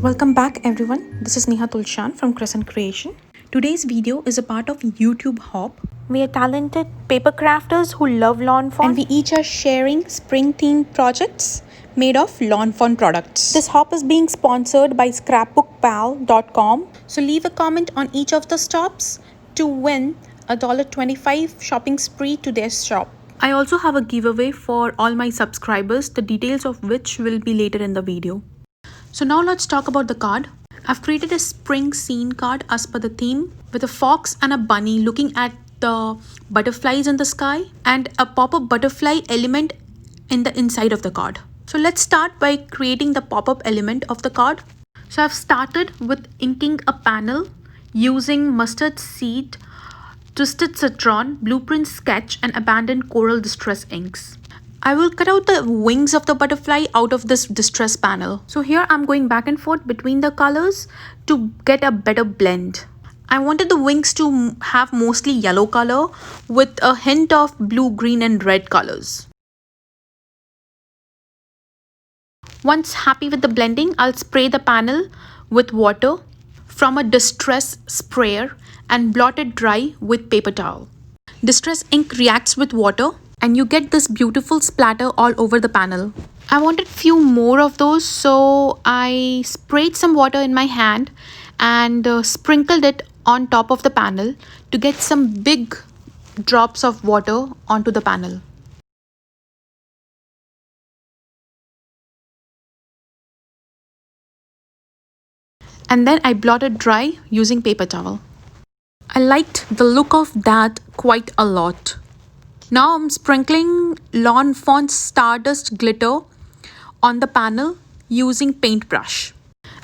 Welcome back everyone. This is Neha Tulshan from Crescent Creation. Today's video is a part of YouTube Hop. We are talented paper crafters who love lawn fawn and we each are sharing spring themed projects made of lawn fawn products. This hop is being sponsored by scrapbookpal.com. So leave a comment on each of the stops to win a $25 shopping spree to their shop. I also have a giveaway for all my subscribers, the details of which will be later in the video. So now let's talk about the card. I've created a spring scene card as per the theme with a fox and a bunny looking at the butterflies in the sky and a pop-up butterfly element in the inside of the card. So let's start by creating the pop-up element of the card. So I've started with inking a panel using mustard seed, twisted citron, blueprint sketch and abandoned coral distress inks. I will cut out the wings of the butterfly out of this distress panel. So here I'm going back and forth between the colors to get a better blend. I wanted the wings to have mostly yellow color with a hint of blue, green and red colors. Once happy with the blending, I'll spray the panel with water from a distress sprayer and blot it dry with paper towel. Distress ink reacts with water and you get this beautiful splatter all over the panel. I wanted few more of those, so I sprayed some water in my hand and sprinkled it on top of the panel to get some big drops of water onto the panel. And then I blotted dry using paper towel. I liked the look of that quite a lot. Now I'm sprinkling Lawn Fawn Stardust glitter on the panel using paintbrush.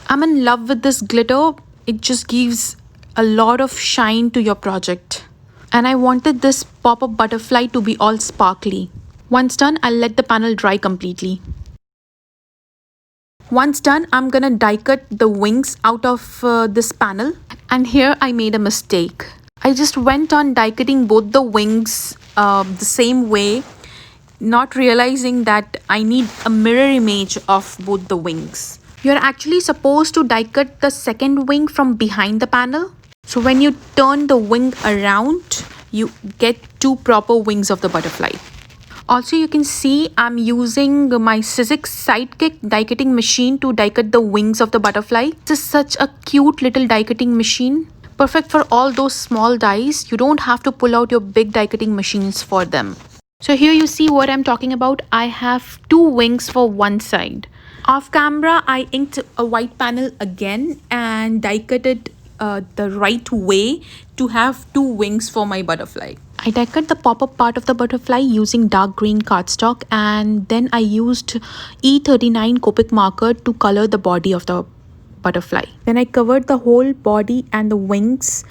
I'm in love with this glitter. It just gives a lot of shine to your project. And I wanted this pop-up butterfly to be all sparkly. Once done, I'll let the panel dry completely. Once done, I'm gonna die cut the wings out of this panel. And here I made a mistake. I just went on die cutting both the wings the same way, not realizing that I need a mirror image of both the wings. You're actually supposed to die cut the second wing from behind the panel. So when you turn the wing around, you get two proper wings of the butterfly. Also, you can see I'm using my Sizzix Sidekick die cutting machine to die cut the wings of the butterfly. This is such a cute little die cutting machine. Perfect for all those small dies. You don't have to pull out your big die cutting machines for them. So here you see what I'm talking about. I have two wings for one side. Off camera, I inked a white panel again and die cut it the right way to have two wings for my butterfly. I die cut the pop-up part of the butterfly using dark green cardstock and then I used E39 Copic marker to color the body of the butterfly. Then I covered the whole body and the wings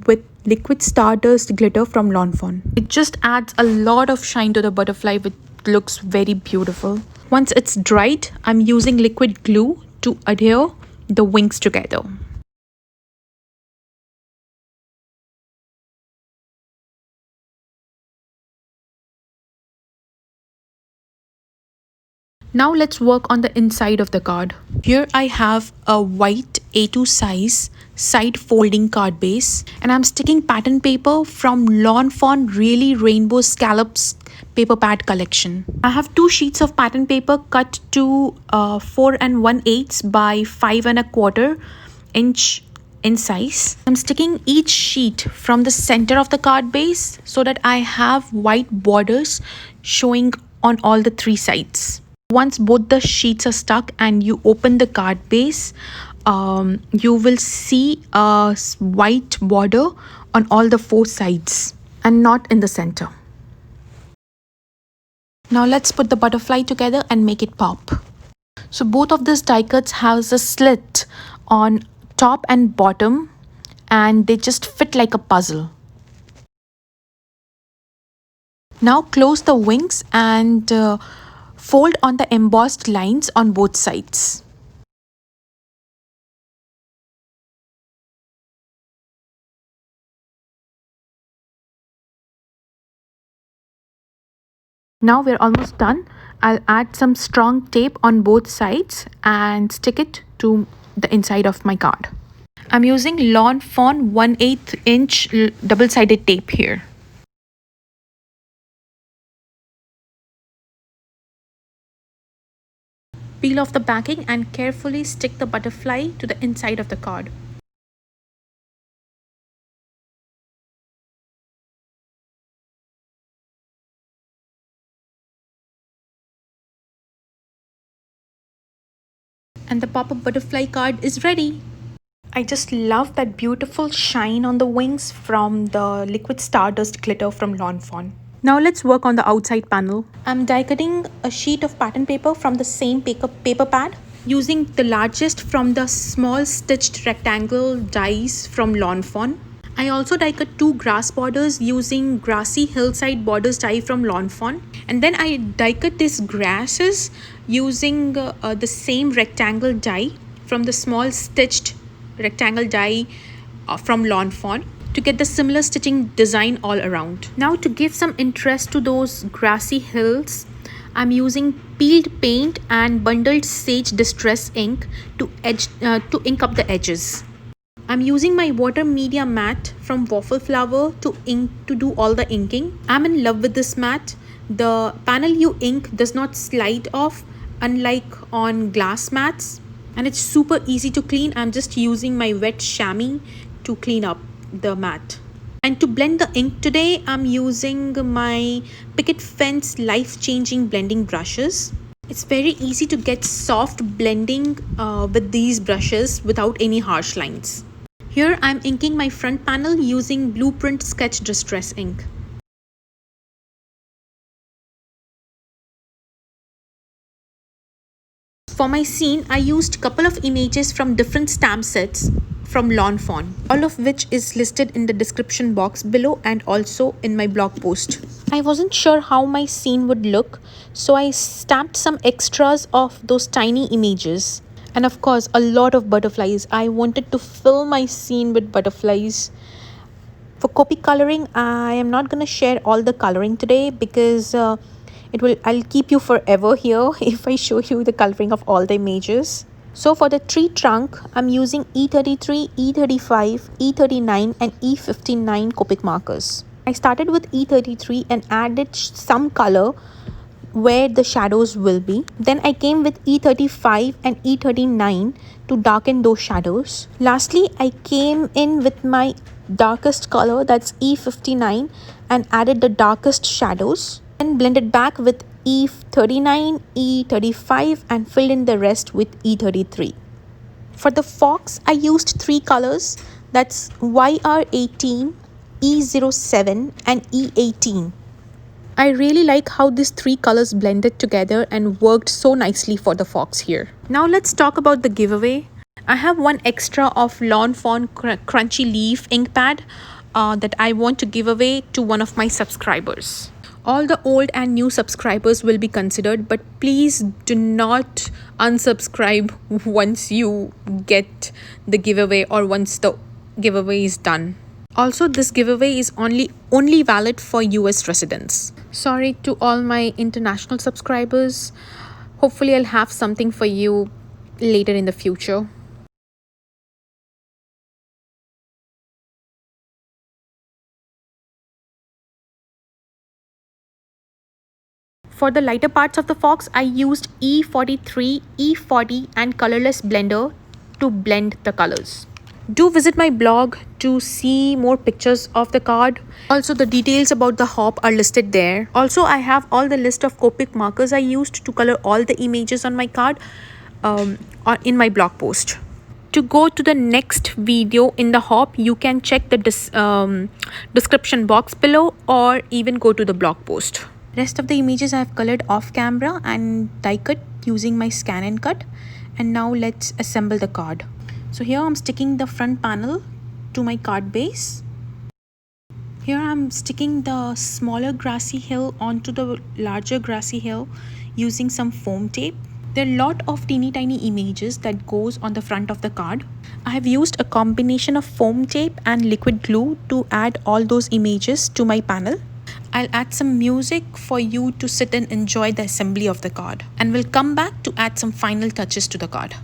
with liquid stardust glitter from Lawn Fawn. It just adds a lot of shine to the butterfly, which looks very beautiful. Once it's dried, I'm using liquid glue to adhere the wings together. Now let's work on the inside of the card. Here I have a white A2 size side folding card base and I'm sticking pattern paper from Lawn Fawn Really Rainbow Scallops paper pad collection. I have two sheets of pattern paper cut to 4 1/8 by 5 1/4 inch in size. I'm sticking each sheet from the center of the card base so that I have white borders showing on all the three sides. Once both the sheets are stuck and you open the card base, you will see a white border on all the four sides and not in the center. Now let's put the butterfly together and make it pop. So both of these die cuts has a slit on top and bottom and they just fit like a puzzle. Now close the wings and fold on the embossed lines on both sides. Now we're almost done. I'll add some strong tape on both sides and stick it to the inside of my card. I'm using Lawn Fawn 1/8 inch double-sided tape here. Peel off the backing and carefully stick the butterfly to the inside of the card. And the pop-up butterfly card is ready. I just love that beautiful shine on the wings from the liquid Stardust glitter from Lawn Fawn. Now let's work on the outside panel. I'm die cutting a sheet of pattern paper from the same paper pad, using the largest from the small stitched rectangle dies from Lawn Fawn. I also die cut 2 grass borders using Grassy Hillside borders die from Lawn Fawn. And then I die cut these grasses using the same rectangle die from the small stitched rectangle die from Lawn Fawn to get the similar stitching design all around. Now to give some interest to those grassy hills, I'm using peeled paint and bundled sage distress ink to ink up the edges. I'm using my water media mat from Waffle Flower to do all the inking. I'm in love with this mat. The panel you ink does not slide off unlike on glass mats, and it's super easy to clean. I'm just using my wet Shammy to clean up the mat. And to blend the ink today, I'm using my Picket Fence life-changing blending brushes. It's very easy to get soft blending with these brushes without any harsh lines. Here I'm inking my front panel using Blueprint Sketch Distress ink. For my scene, I used couple of images from different stamp sets from Lawn Fawn, all of which is listed in the description box below and also in my blog post. I wasn't sure how my scene would look, so I stamped some extras of those tiny images. And of course, a lot of butterflies. I wanted to fill my scene with butterflies. For Copic coloring, I am not going to share all the coloring today because I'll keep you forever here if I show you the coloring of all the images. So for the tree trunk, I'm using E33, E35, E39 and E59 Copic markers. I started with E33 and added some color where the shadows will be. Then I came with E35 and E39 to darken those shadows. Lastly, I came in with my darkest color, that's E59, and added the darkest shadows and blended back with E39, E35 and filled in the rest with E33. For the fox, I used 3 colors, that's YR18, E07 and E18. I really like how these 3 colors blended together and worked so nicely for the fox here. Now let's talk about the giveaway. I have one extra of Lawn Fawn Crunchy Leaf ink pad that I want to give away to one of my subscribers. All the old and new subscribers will be considered, but please do not unsubscribe once you get the giveaway or once the giveaway is done. Also, this giveaway is only valid for US residents. Sorry to all my international subscribers. Hopefully, I'll have something for you later in the future. For the lighter parts of the fox, I used E43, E40 and colorless blender to blend the colors. Do visit my blog to see more pictures of the card. Also, the details about the hop are listed there. Also, I have all the list of Copic markers I used to color all the images on my card in my blog post. To go to the next video in the hop, you can check the description box below or even go to the blog post. Rest of the images I have colored off camera and die cut using my scan and cut. And now let's assemble the card. So here I'm sticking the front panel to my card base. Here I'm sticking the smaller grassy hill onto the larger grassy hill using some foam tape. There are a lot of teeny tiny images that goes on the front of the card. I have used a combination of foam tape and liquid glue to add all those images to my panel. I'll add some music for you to sit and enjoy the assembly of the card, and we'll come back to add some final touches to the card.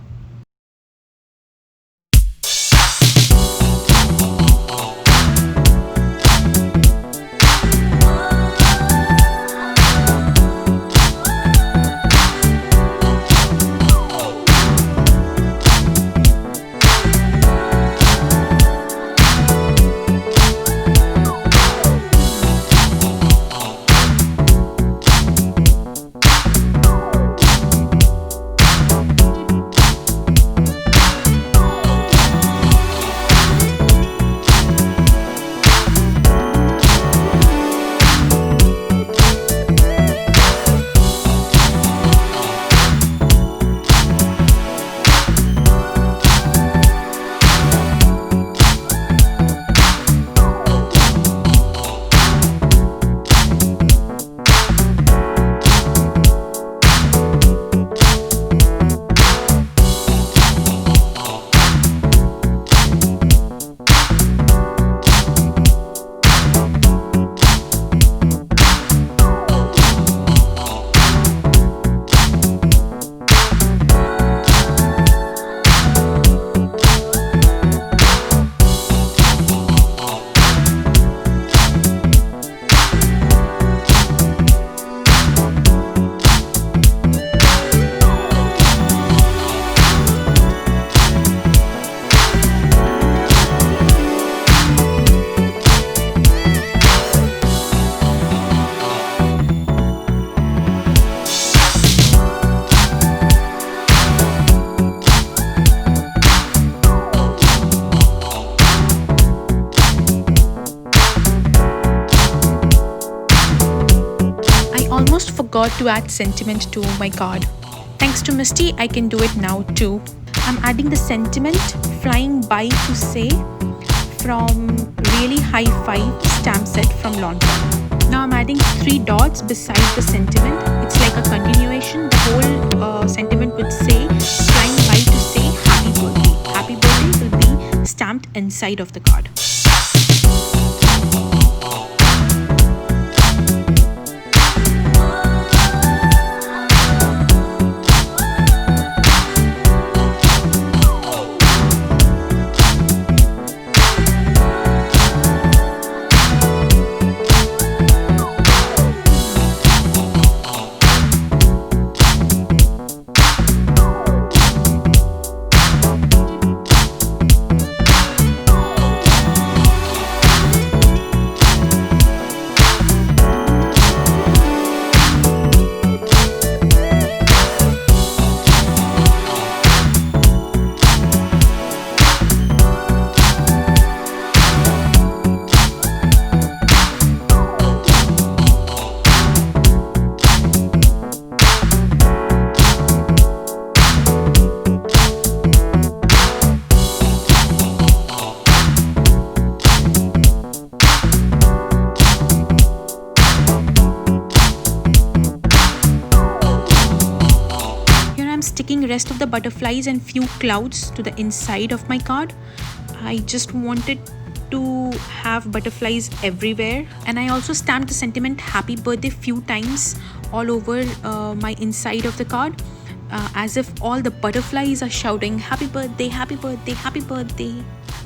forgot to add sentiment to my card. Thanks to Misty, I can do it now too. I'm adding the sentiment flying by to say from Really High Five stamp set from Lawn Fawn. Now I'm adding 3 dots beside the sentiment. It's like a continuation. The whole sentiment would say flying by to say happy birthday. Happy birthday will be stamped inside of the card. Sticking rest of the butterflies and few clouds to the inside of my card. I just wanted to have butterflies everywhere, and I also stamped the sentiment happy birthday few times all over my inside of the card, as if all the butterflies are shouting happy birthday, happy birthday, happy birthday.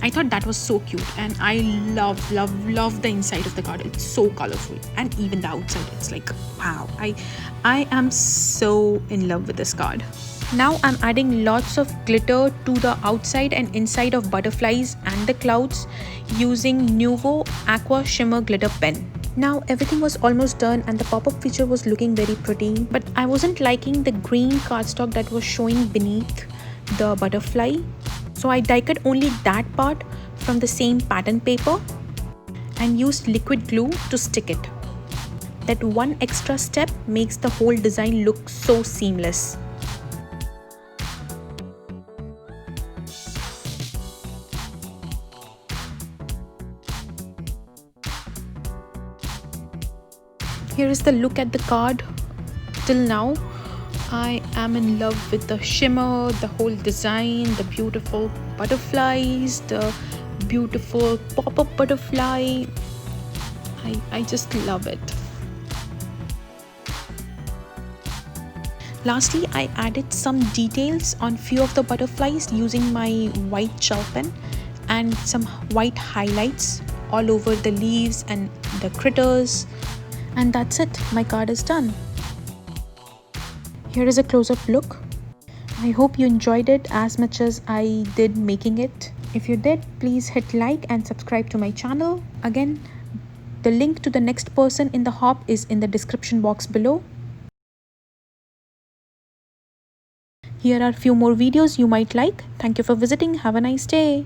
I thought that was so cute, and I love the inside of the card. It's so colorful, and even the outside, it's like wow. I am so in love with this card. Now I'm adding lots of glitter to the outside and inside of butterflies and the clouds using Nuvo Aqua Shimmer Glitter Pen. Now everything was almost done and the pop-up feature was looking very pretty, but I wasn't liking the green cardstock that was showing beneath the butterfly. So I die cut only that part from the same pattern paper and used liquid glue to stick it. That one extra step makes the whole design look so seamless. Here is the look at the card. Till now, I am in love with the shimmer, the whole design, the beautiful butterflies, the beautiful pop-up butterfly. I just love it. Lastly, I added some details on few of the butterflies using my white gel pen and some white highlights all over the leaves and the critters. And that's it, my card is done. Here is a close-up look. I hope you enjoyed it as much as I did making it. If you did, please hit like and subscribe to my channel. Again, the link to the next person in the hop is in the description box below. Here are a few more videos you might like. Thank you for visiting. Have a nice day.